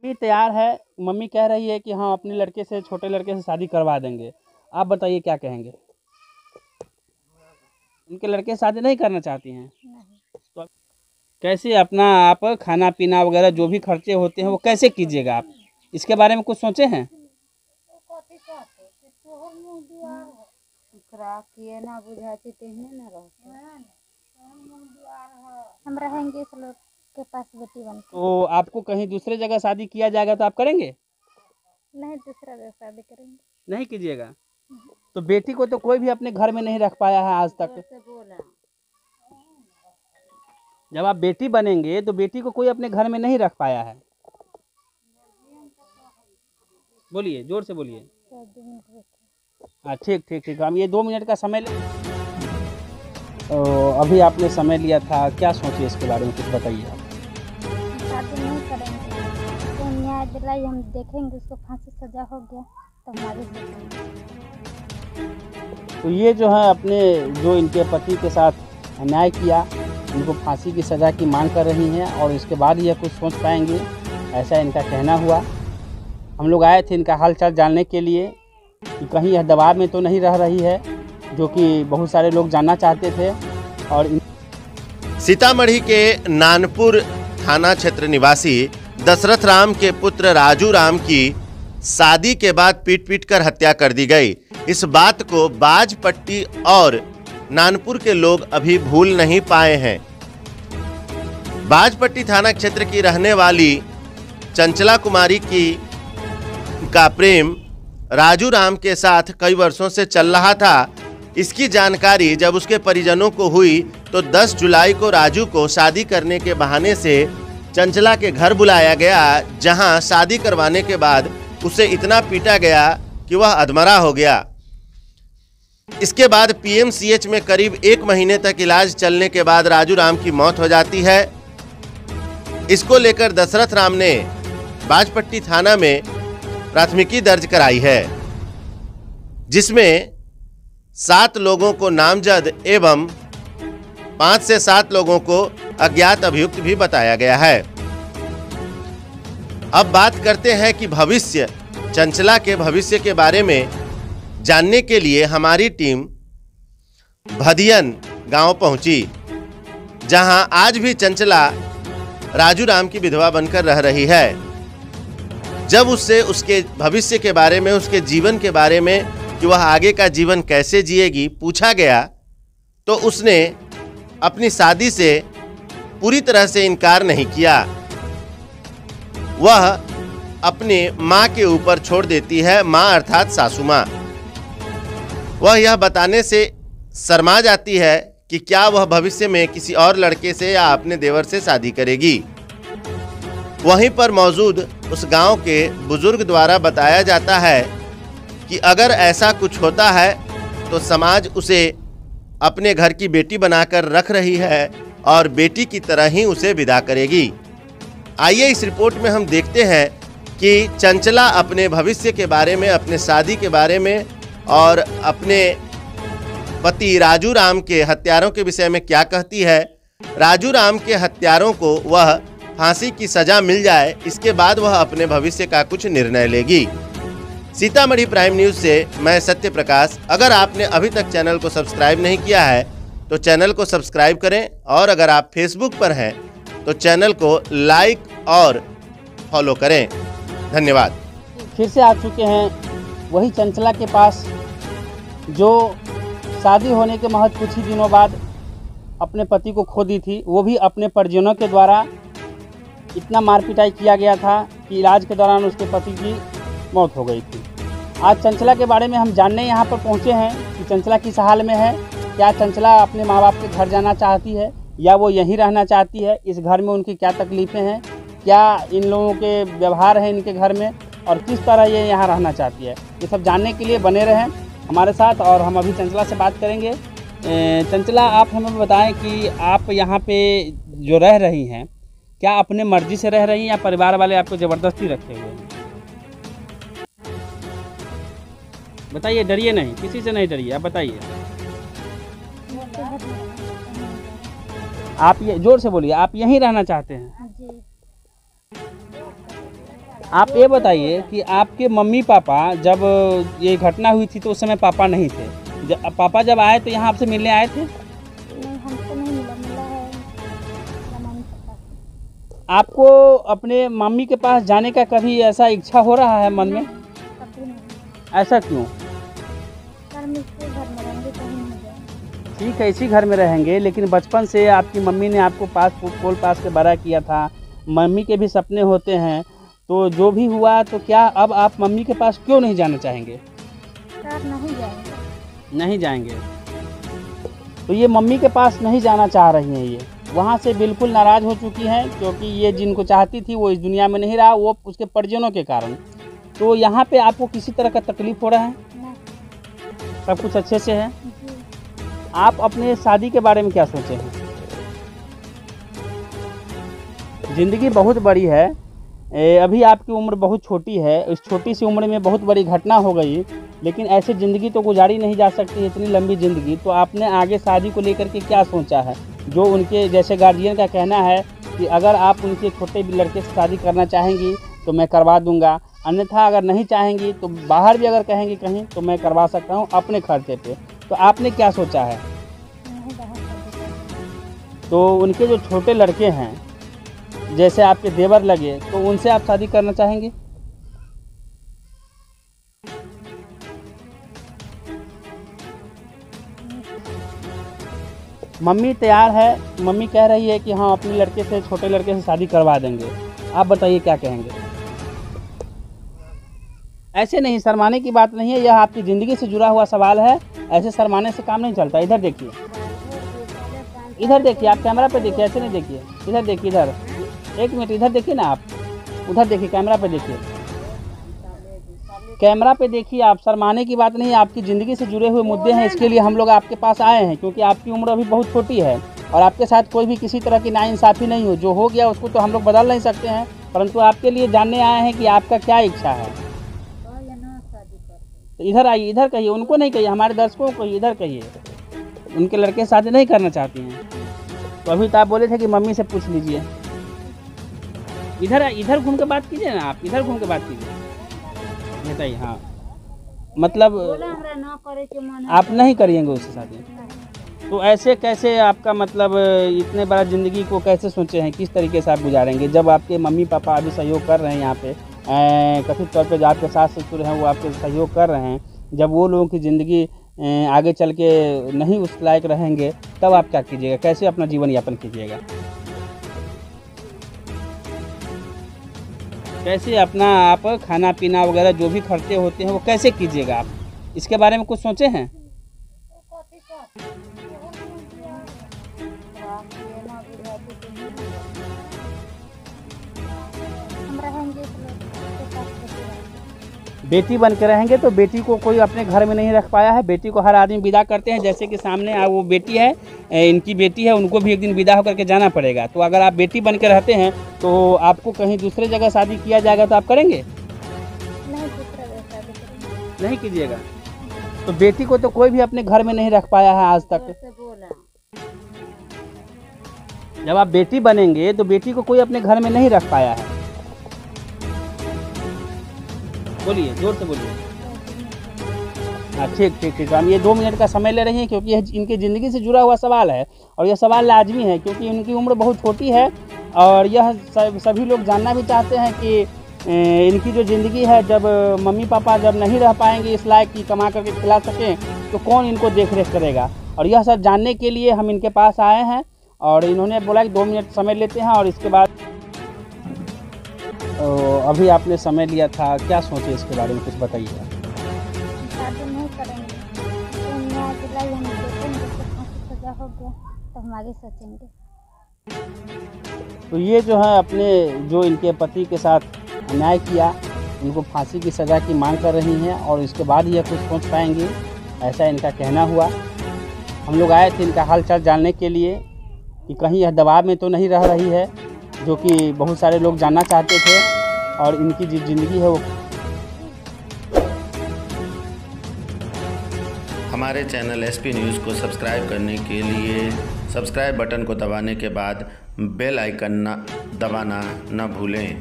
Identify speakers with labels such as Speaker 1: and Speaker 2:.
Speaker 1: ही तैयार है, मम्मी कह रही है कि हाँ अपने लड़के से, छोटे लड़के से शादी करवा देंगे। आप बताइए क्या कहेंगे? इनके लड़के से शादी नहीं करना चाहती हैं? तो कैसे अपना आप खाना पीना वगैरह जो भी खर्चे होते हैं वो कैसे कीजिएगा आप? इसके बारे में कुछ सोचे हैं?
Speaker 2: हम रहेंगे इस लोग के पास बेटी बन के।
Speaker 1: तो आपको कहीं दूसरे जगह शादी किया जाएगा तो आप करेंगे?
Speaker 2: नहीं, दूसरा जगह शादी करेंगे।
Speaker 1: नहीं कीजिएगा? तो बेटी को तो कोई भी अपने घर में नहीं रख पाया है आज तक। जब आप बेटी बनेंगे तो बेटी को कोई अपने घर में नहीं रख पाया है। बोलिए, जोर से बोलिए। हाँ ठीक ठीक ठीक, हम ये 2 मिनट का समय ले। तो अभी आपने समय लिया था, क्या सोचिए इसके बारे में कुछ बताइए आप।
Speaker 2: शादी नहीं करेंगे तो न्याय दिलाई हम देखेंगे, उसको फांसी सजा हो गया तो हमारी देखेंगे।
Speaker 1: तो ये जो है अपने जो इनके पति के साथ अन्याय किया, इनको फांसी की सज़ा की मांग कर रही हैं और इसके बाद यह कुछ सोच पाएंगे, ऐसा इनका कहना हुआ। हम लोग आए थे इनका हालचाल जानने के लिए कि कहीं यह दबाव में तो नहीं रह रही है, जो कि बहुत सारे लोग जानना चाहते थे। और
Speaker 3: सीतामढ़ी के नानपुर थाना क्षेत्र निवासी दशरथ राम के पुत्र राजू राम की शादी के बाद पीट कर हत्या कर दी गई। इस बात को बाजपट्टी और नानपुर के लोग अभी भूल नहीं पाए हैं। बाजपट्टी थाना क्षेत्र की रहने वाली चंचला कुमारी का प्रेम राजू राम के साथ कई वर्षों से चल रहा था। इसकी जानकारी जब उसके परिजनों को हुई तो 10 जुलाई को राजू को शादी करने के बहाने से चंचला के घर बुलाया गया, जहां शादी करवाने के बाद उसे इतना पीटा गया कि वह अधमरा हो गया। इसके बाद पीएमसीएच में करीब 1 महीने तक इलाज चलने के बाद राजू राम की मौत हो जाती है। इसको लेकर दशरथ राम ने बाजपट्टी थाना में प्राथमिकी दर्ज कराई है, जिसमें 7 लोगों को नामजद एवं 5 से 7 लोगों को अज्ञात अभियुक्त भी बताया गया है। अब बात करते हैं कि चंचला के भविष्य के बारे में जानने के लिए हमारी टीम भदियन गांव पहुंची, जहां आज भी चंचला राजू राम की विधवा बनकर रह रही है। जब उससे उसके भविष्य के बारे में, उसके जीवन के बारे में कि वह आगे का जीवन कैसे जिएगी पूछा गया, तो उसने अपनी शादी से पूरी तरह से इनकार नहीं किया। वह अपने माँ के ऊपर छोड़ देती है, माँ अर्थात सासू माँ। वह यह बताने से शर्मा जाती है कि क्या वह भविष्य में किसी और लड़के से या अपने देवर से शादी करेगी। वहीं पर मौजूद उस गांव के बुजुर्ग द्वारा बताया जाता है कि अगर ऐसा कुछ होता है तो समाज उसे अपने घर की बेटी बनाकर रख रही है और बेटी की तरह ही उसे विदा करेगी। आइए इस रिपोर्ट में हम देखते हैं कि चंचला अपने भविष्य के बारे में, अपने शादी के बारे में और अपने पति राजू राम के हत्यारों के विषय में क्या कहती है। राजू राम के हत्यारों को वह फांसी की सजा मिल जाए, इसके बाद वह अपने भविष्य का कुछ निर्णय लेगी। सीतामढ़ी प्राइम न्यूज़ से मैं सत्य प्रकाश। अगर आपने अभी तक चैनल को सब्सक्राइब नहीं किया है तो चैनल को सब्सक्राइब करें, और अगर आप फेसबुक पर हैं तो चैनल को लाइक और फॉलो करें। धन्यवाद।
Speaker 1: फिर से आ चुके हैं वही चंचला के पास, जो शादी होने के महज कुछ ही दिनों बाद अपने पति को खो दी थी, वो भी अपने परिजनों के द्वारा। इतना मार पिटाई किया गया था कि इलाज के दौरान उसके पति की मौत हो गई थी। आज चंचला के बारे में हम जानने यहाँ पर पहुँचे हैं कि चंचला किस हाल में है। क्या चंचला अपने माँ बाप के घर जाना चाहती है या वो यहीं रहना चाहती है? इस घर में उनकी क्या तकलीफ़ें हैं, क्या इन लोगों के व्यवहार है इनके घर में, और किस तरह ये यहाँ रहना चाहती है, ये सब जानने के लिए बने रहें हमारे साथ। और हम अभी चंचला से बात करेंगे। चंचला, आप हमें बताएं कि आप यहाँ पे जो रह रही हैं, क्या अपने मर्जी से रह रही हैं या परिवार वाले आपको ज़बरदस्ती रखे हुए हैं? बताइए, डरिए नहीं, किसी से नहीं डरिए, आप बताइए। आप ये जोर से बोलिए, आप यहीं रहना चाहते हैं?
Speaker 2: जी।
Speaker 1: आप ये बताइए कि आपके मम्मी पापा जब ये घटना हुई थी तो उस समय पापा नहीं थे, पापा जब आए तो यहाँ आपसे मिलने आए थे?
Speaker 2: नहीं, हमको नहीं मिला, मिला है मेरा मम्मी पापा से।
Speaker 1: आपको अपने मम्मी के पास जाने का कभी ऐसा इच्छा हो रहा है मन में?
Speaker 2: कभी नहीं।
Speaker 1: ऐसा क्यों?
Speaker 2: सर हम इसके घर में रहेंगे, कहीं नहीं जाएंगे।
Speaker 1: ठीक है, इसी घर में रहेंगे, लेकिन बचपन से आपकी मम्मी ने आपको पोल पास के बड़ा किया था, मम्मी के भी सपने होते हैं, तो जो भी हुआ तो क्या अब आप मम्मी के पास क्यों नहीं जाना चाहेंगे?
Speaker 2: सर नहीं जाएंगे।
Speaker 1: नहीं जाएंगे। तो ये मम्मी के पास नहीं जाना चाह रही हैं, ये वहाँ से बिल्कुल नाराज़ हो चुकी हैं, क्योंकि ये जिनको चाहती थी वो इस दुनिया में नहीं रहा, वो उसके परिजनों के कारण। तो यहाँ पे आपको किसी तरह का तकलीफ़ हो रहा है?
Speaker 2: नहीं।
Speaker 1: सब कुछ अच्छे से है?
Speaker 2: जी।
Speaker 1: आप अपने शादी के बारे में क्या सोचे हैं? ज़िंदगी बहुत बड़ी है, अभी आपकी उम्र बहुत छोटी है, इस छोटी सी उम्र में बहुत बड़ी घटना हो गई, लेकिन ऐसे ज़िंदगी तो गुजारी नहीं जा सकती, इतनी लंबी ज़िंदगी। तो आपने आगे शादी को लेकर के क्या सोचा है? जो उनके जैसे गार्जियन का कहना है कि अगर आप उनके छोटे लड़के से शादी करना चाहेंगी तो मैं करवा दूंगा, अन्यथा अगर नहीं चाहेंगी तो बाहर भी अगर कहेंगी कहीं तो मैं करवा सकता हूं अपने खर्चे पे। तो आपने क्या सोचा है?
Speaker 2: नहीं, बाहर शादी करेंगे।
Speaker 1: तो उनके जो छोटे लड़के हैं, जैसे आपके देवर लगे, तो उनसे आप शादी करना चाहेंगे? मम्मी तैयार है, मम्मी कह रही है कि हाँ अपने लड़के से, छोटे लड़के से शादी करवा देंगे। आप बताइए क्या कहेंगे? ऐसे नहीं, शर्माने की बात नहीं है, यह आपकी ज़िंदगी से जुड़ा हुआ सवाल है, ऐसे शर्माने से काम नहीं चलता। इधर देखिए, इधर देखिए, आप कैमरा पे देखिए, ऐसे नहीं देखिए, इधर देखिए, इधर एक मिनट, इधर देखिए ना, आप उधर देखिए, कैमरा पे देखिए, कैमरा पे देखिए। आप शर्माने की बात नहीं है, आपकी ज़िंदगी से जुड़े हुए मुद्दे हैं, इसके लिए हम लोग आपके पास आए हैं, क्योंकि आपकी उम्र अभी बहुत छोटी है और आपके साथ कोई भी किसी तरह की नाइंसाफ़ी नहीं हो। जो हो गया उसको तो हम लोग बदल नहीं सकते हैं, परंतु आपके लिए जानने आए हैं कि आपका क्या इच्छा है। तो इधर आइए, इधर कहिए, उनको नहीं कहिए, हमारे दर्शकों को इधर कहिए, उनके लड़के से शादी नहीं करना चाहती हैं। तो अभी तो आप बोले थे कि मम्मी से पूछ लीजिए। इधर घूम के बात कीजिए ना, आप इधर घूम के बात कीजिए, बताइए। हाँ, मतलब आप नहीं करिएंगे उससे शादी? तो ऐसे कैसे, आपका मतलब इतने बड़ा ज़िंदगी को कैसे सोचे हैं, किस तरीके से आप गुजारेंगे जब आपके मम्मी पापा अभी सहयोग कर रहे हैं यहाँ पे, कथित तौर पे जो आपके सास ससुर हैं वो आपके सहयोग कर रहे हैं, जब वो लोगों की ज़िंदगी आगे चल के नहीं उस लायक रहेंगे, तब आप क्या कीजिएगा? कैसे अपना जीवन यापन कीजिएगा? कैसे अपना आप खाना पीना वगैरह जो भी खर्चे होते हैं वो कैसे कीजिएगा आप? इसके बारे में कुछ सोचे हैं?
Speaker 2: हम रहेंगे तो उसके साथ बच्चे रहेंगे।
Speaker 1: बेटी बन के रहेंगे तो बेटी को कोई अपने घर में नहीं रख पाया है, बेटी को हर आदमी विदा करते हैं, जैसे कि सामने वो बेटी है, इनकी बेटी है, उनको भी एक दिन विदा होकर के जाना पड़ेगा। तो अगर आप बेटी बन के रहते हैं तो आपको कहीं दूसरे जगह शादी किया जाएगा तो आप करेंगे?
Speaker 2: नहीं, दूसरा जगह शादी करेंगे।
Speaker 1: नहीं कीजिएगा। तो बेटी को तो कोई भी अपने घर में नहीं रख पाया है आज तक। जब आप बेटी बनेंगे तो बेटी को कोई अपने घर में नहीं रख पाया है। बोलिए, जोर से बोलिए। हाँ, ठीक ठीक ठीक। हम ये 2 मिनट का समय ले रहे हैं, क्योंकि यह इनकी ज़िंदगी से जुड़ा हुआ सवाल है और यह सवाल लाजमी है, क्योंकि इनकी उम्र बहुत छोटी है और यह सभी लोग जानना भी चाहते हैं कि इनकी जो ज़िंदगी है, जब मम्मी पापा जब नहीं रह पाएंगे इस लायक कि कमा करके खिला सकें, तो कौन इनको देख रेख करेगा। और यह सब जानने के लिए हम इनके पास आए हैं और इन्होंने बोला कि 2 मिनट समय लेते हैं और इसके बाद अभी आपने समय लिया था, क्या सोचे इसके बारे में कुछ बताइए।
Speaker 2: शादी नहीं करेंगे, तो न्याय दिलाई हम देखेंगे, उसको फांसी सजा हो गया तो हम आगे सोचेंगे।
Speaker 1: तो ये जो है अपने जो इनके पति के साथ अन्याय किया, उनको फांसी की सज़ा की मांग कर रही हैं और इसके बाद यह कुछ सोच पाएंगी, ऐसा इनका कहना हुआ। हम लोग आए थे इनका हाल चाल जानने के लिए कि कहीं यह दबाव में तो नहीं रह रही है, जो कि बहुत सारे लोग जानना चाहते थे, और इनकी जो ज़िंदगी है वो।
Speaker 3: हमारे चैनल एसपी न्यूज़ को सब्सक्राइब करने के लिए सब्सक्राइब बटन को दबाने के बाद बेल आइकन दबाना न भूलें।